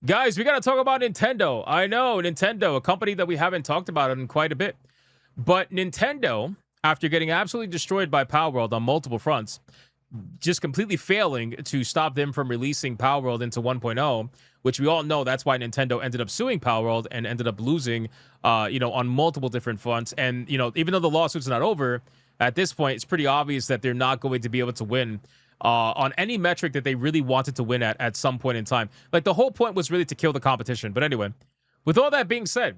Guys, we got to talk about Nintendo. I know, Nintendo, a company that we haven't talked about in quite a bit. But Nintendo, after getting absolutely destroyed by Palworld on multiple fronts, just completely failing to stop them from releasing Palworld into 1.0, which we all know that's why Nintendo ended up suing Palworld and ended up losing, on multiple different fronts. And, even though the lawsuit's not over, at this point, it's pretty obvious that they're not going to be able to win on any metric that they really wanted to win at some point in time. Like, the whole point was really to kill the competition. But anyway, with all that being said,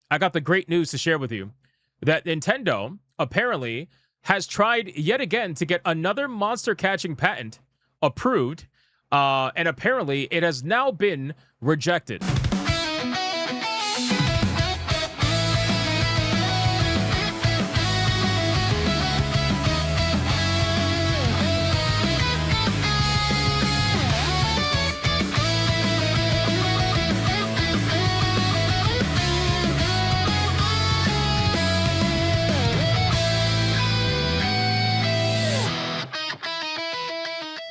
I got the great news to share with you that Nintendo apparently has tried yet again to get another monster catching patent approved, and apparently it has now been rejected.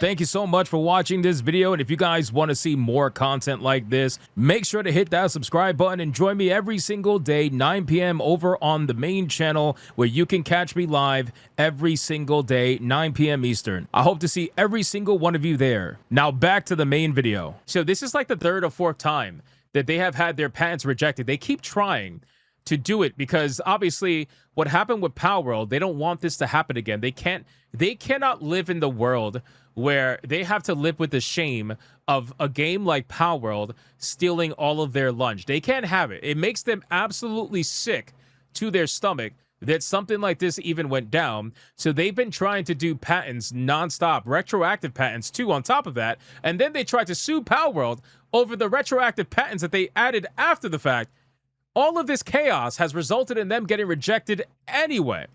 Thank you so much for watching this video, and if you guys want to see more content like this, make sure to hit that subscribe button and join me every single day, 9 p.m. over on the main channel, where you can catch me live every single day, 9 p.m. Eastern. I hope to see every single one of you there. Now back to the main video. So this is like the third or fourth time that they have had their patents rejected. They keep trying to do it because obviously what happened with Palworld, they don't want this to happen again. They cannot live in the world where they have to live with the shame of a game like Palworld stealing all of their lunch. They can't have it. It makes them absolutely sick to their stomach that something like this even went down. So they've been trying to do patents nonstop, retroactive patents too on top of that. And then they tried to sue Palworld over the retroactive patents that they added after the fact. All of this chaos has resulted in them getting rejected anyway.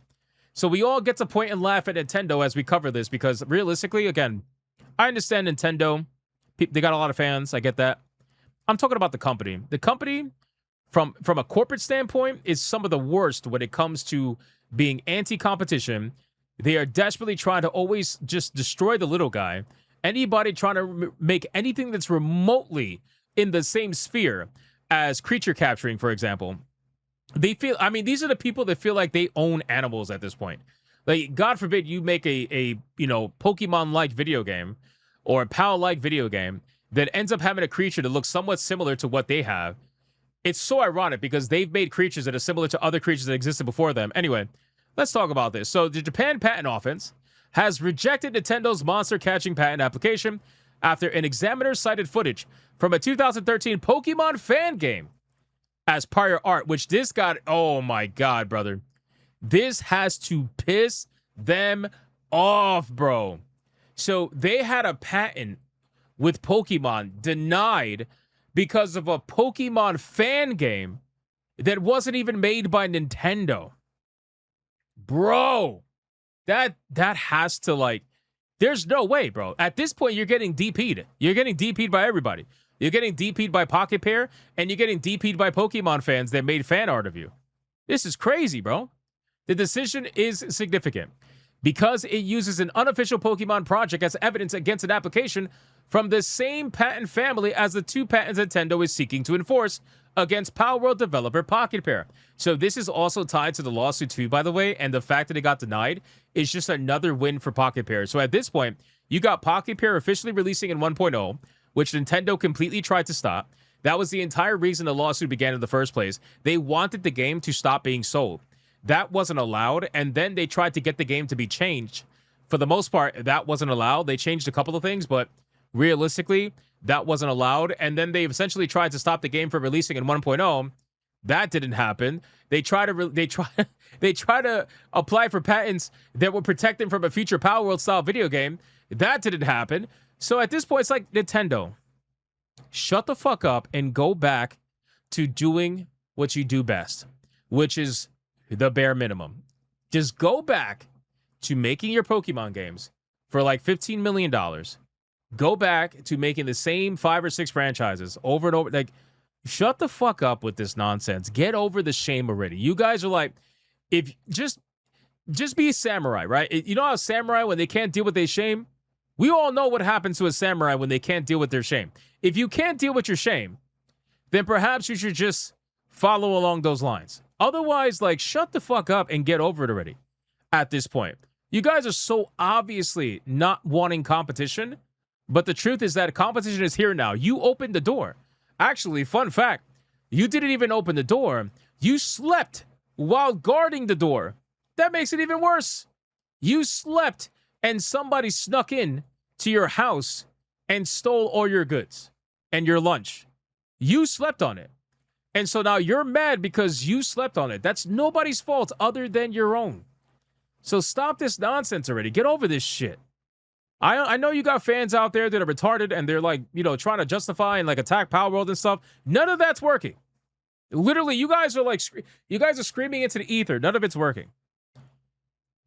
So we all get to point and laugh at Nintendo as we cover this because realistically, again, I understand Nintendo. They got a lot of fans. I get that. I'm talking about the company. The company, from a corporate standpoint, is some of the worst when it comes to being anti-competition. They are desperately trying to always just destroy the little guy. Anybody trying to make anything that's remotely in the same sphere as creature capturing, for example. They feel, these are the people that feel like they own animals at this point. Like, God forbid you make a Pokemon-like video game or a PAL-like video game that ends up having a creature that looks somewhat similar to what they have. It's so ironic because they've made creatures that are similar to other creatures that existed before them. Anyway, let's talk about this. So the Japan Patent Office has rejected Nintendo's monster catching patent application after an examiner cited footage from a 2013 Pokemon fan game as prior art, which this got, oh my God, brother. This has to piss them off, bro. So they had a patent with Pokemon denied because of a Pokemon fan game that wasn't even made by Nintendo. Bro, that has to, like, there's no way, bro. At this point, you're getting DP'd. You're getting DP'd by everybody. You're getting DP'd by Pocket Pair, and you're getting DP'd by Pokemon fans that made fan art of you. This is crazy, bro. The decision is significant because it uses an unofficial Pokemon project as evidence against an application from the same patent family as the two patents Nintendo is seeking to enforce against Palworld developer Pocket Pair. So this is also tied to the lawsuit too, by the way, and the fact that it got denied is just another win for Pocket Pair. So at this point, you got Pocket Pair officially releasing in 1.0, which Nintendo completely tried to stop. That was the entire reason the lawsuit began in the first place. They wanted the game to stop being sold. That wasn't allowed, and then they tried to get the game to be changed. For the most part, that wasn't allowed. They changed a couple of things, but realistically, that wasn't allowed. And then they essentially tried to stop the game from releasing in 1.0. That didn't happen. They try to apply for patents that would protect them from a future Palworld style video game. That didn't happen. So at this point, it's like, Nintendo, shut the fuck up and go back to doing what you do best, which is the bare minimum. Just go back to making your Pokemon games for like $15 million. Go back to making the same 5 or 6 franchises over and over. Like, shut the fuck up with this nonsense. Get over the shame already. You guys are like, if just be a samurai, right? You know how samurai, when they can't deal with their shame, we all know what happens to a samurai when they can't deal with their shame. If you can't deal with your shame, then perhaps you should just follow along those lines. Otherwise, like, shut the fuck up and get over it already at this point. You guys are so obviously not wanting competition, but the truth is that competition is here now. You opened the door. Actually, fun fact, you didn't even open the door. You slept while guarding the door. That makes it even worse. You slept and somebody snuck in to your house and stole all your goods and your lunch. You slept on it. And so now you're mad because you slept on it. That's nobody's fault other than your own. So stop this nonsense already. Get over this shit. I know you got fans out there that are retarded and they're like, you know, trying to justify and like attack Palworld and stuff. None of that's working. Literally, you guys are screaming into the ether. None of it's working.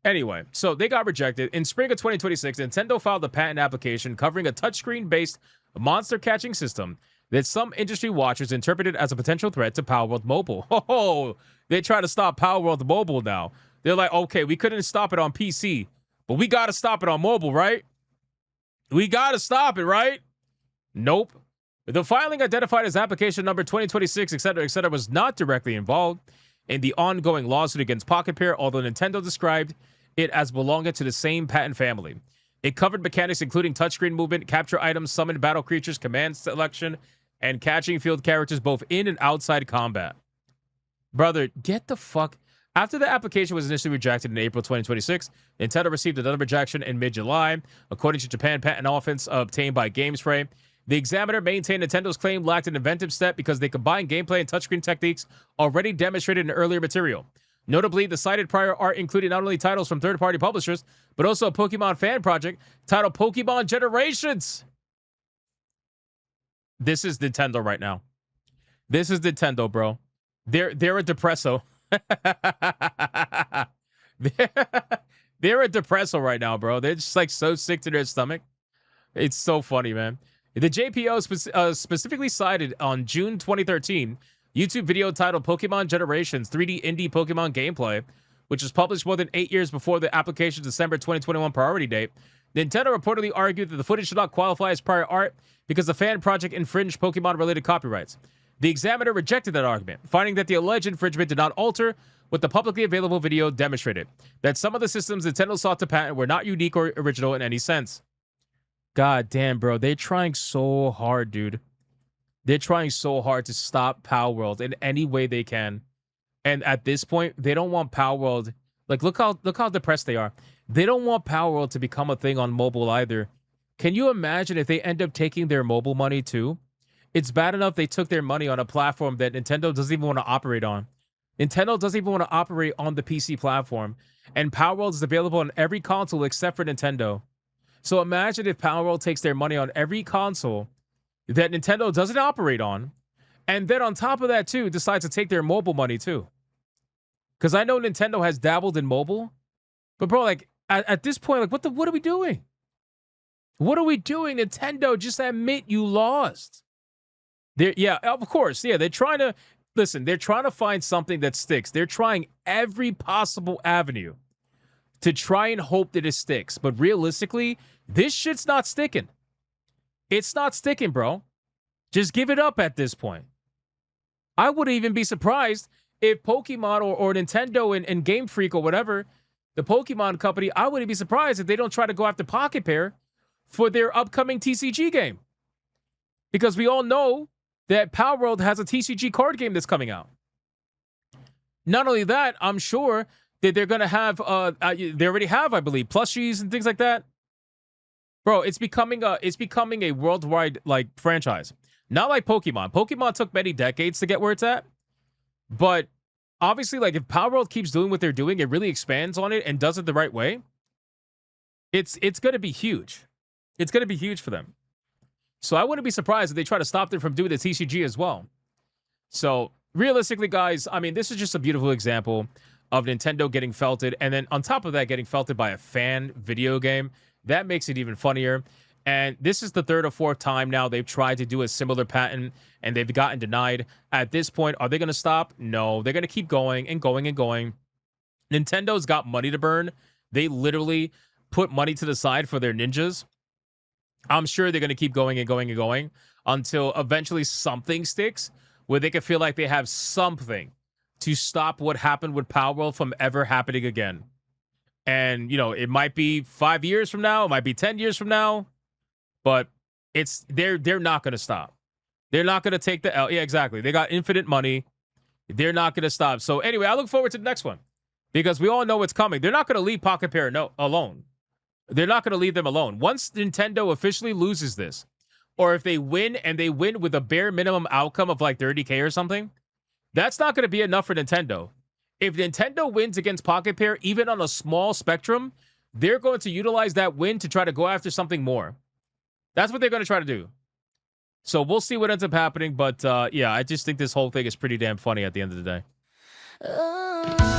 Anyway, so they got rejected. In spring of 2026, Nintendo filed a patent application covering a touchscreen-based monster catching system that some industry watchers interpreted as a potential threat to Palworld Mobile. Oh, they try to stop Palworld Mobile now. They're like, okay, we couldn't stop it on PC, but we got to stop it on mobile, right? We got to stop it, right? Nope. The filing identified as application number 2026, etc., was not directly involved in the ongoing lawsuit against Pocket Pair, although Nintendo described it as belonging to the same patent family. It covered mechanics including touchscreen movement, capture items, summon battle creatures, command selection, and catching field characters both in and outside combat. Brother, get the fuck... After the application was initially rejected in April 2026, Nintendo received another rejection in mid-July. According to Japan Patent Office obtained by GameSpray, the examiner maintained Nintendo's claim lacked an inventive step because they combined gameplay and touchscreen techniques already demonstrated in earlier material. Notably, the cited prior art included not only titles from third-party publishers, but also a Pokemon fan project titled Pokemon Generations. This is Nintendo right now. This is Nintendo, bro. They're a depresso. they're a depresso right now, bro. They're just like so sick to their stomach. It's so funny, man. The JPO specifically cited on June 2013 YouTube video titled Pokemon Generations 3D Indie Pokemon Gameplay, which was published more than 8 years before the application's December 2021 priority date. Nintendo reportedly argued that the footage should not qualify as prior art because the fan project infringed Pokemon-related copyrights. The examiner rejected that argument, finding that the alleged infringement did not alter what the publicly available video demonstrated, that some of the systems Nintendo sought to patent were not unique or original in any sense. God damn, bro. They're trying so hard, dude. They're trying so hard to stop Palworld in any way they can. And at this point, they don't want Palworld... Like, look how depressed they are. They don't want Palworld to become a thing on mobile either. Can you imagine if they end up taking their mobile money too? It's bad enough they took their money on a platform that Nintendo doesn't even want to operate on. Nintendo doesn't even want to operate on the PC platform. And Palworld is available on every console except for Nintendo. So imagine if Palworld takes their money on every console that Nintendo doesn't operate on. And then on top of that too, decides to take their mobile money too. Because I know Nintendo has dabbled in mobile. But bro, like, at this point, like, what are we doing? What are we doing? Nintendo, just admit you lost. Yeah, of course. Yeah, they're trying to... Listen, they're trying to find something that sticks. They're trying every possible avenue to try and hope that it sticks. But realistically, this shit's not sticking. It's not sticking, bro. Just give it up at this point. I wouldn't even be surprised if Pokemon or Nintendo and Game Freak or whatever, the Pokemon company, I wouldn't be surprised if they don't try to go after Pocket Pair for their upcoming TCG game. Because we all know that Palworld has a TCG card game that's coming out. Not only that, I'm sure that they're going to have, they already have, I believe, plushies and things like that. Bro, it's becoming a worldwide, like, franchise. Not like Pokemon. Pokemon took many decades to get where it's at. But obviously, like, if Palworld keeps doing what they're doing, it really expands on it and does it the right way, it's going to be huge. It's going to be huge for them. So I wouldn't be surprised if they try to stop them from doing the TCG as well. So realistically, guys, I mean, this is just a beautiful example of Nintendo getting felted. And then on top of that, getting felted by a fan video game. That makes it even funnier. And this is the third or fourth time now they've tried to do a similar patent and they've gotten denied. At this point, are they going to stop? No, they're going to keep going and going and going. Nintendo's got money to burn. They literally put money to the side for their ninjas. I'm sure they're going to keep going and going and going until eventually something sticks. where they can feel like they have something to stop what happened with Palworld from ever happening again. And, you know, it might be 5 years from now, it might be 10 years from now, but they're not going to stop. They're not going to take the L. Yeah, exactly. They got infinite money. They're not going to stop. So anyway, I look forward to the next one because we all know what's coming. They're not going to leave Pocket Pair alone. They're not going to leave them alone. Once Nintendo officially loses this, or if they win and they win with a bare minimum outcome of like 30K or something, that's not going to be enough for Nintendo. If Nintendo wins against Pocket Pair, even on a small spectrum, they're going to utilize that win to try to go after something more. That's what they're going to try to do. So we'll see what ends up happening. But yeah, I just think this whole thing is pretty damn funny at the end of the day.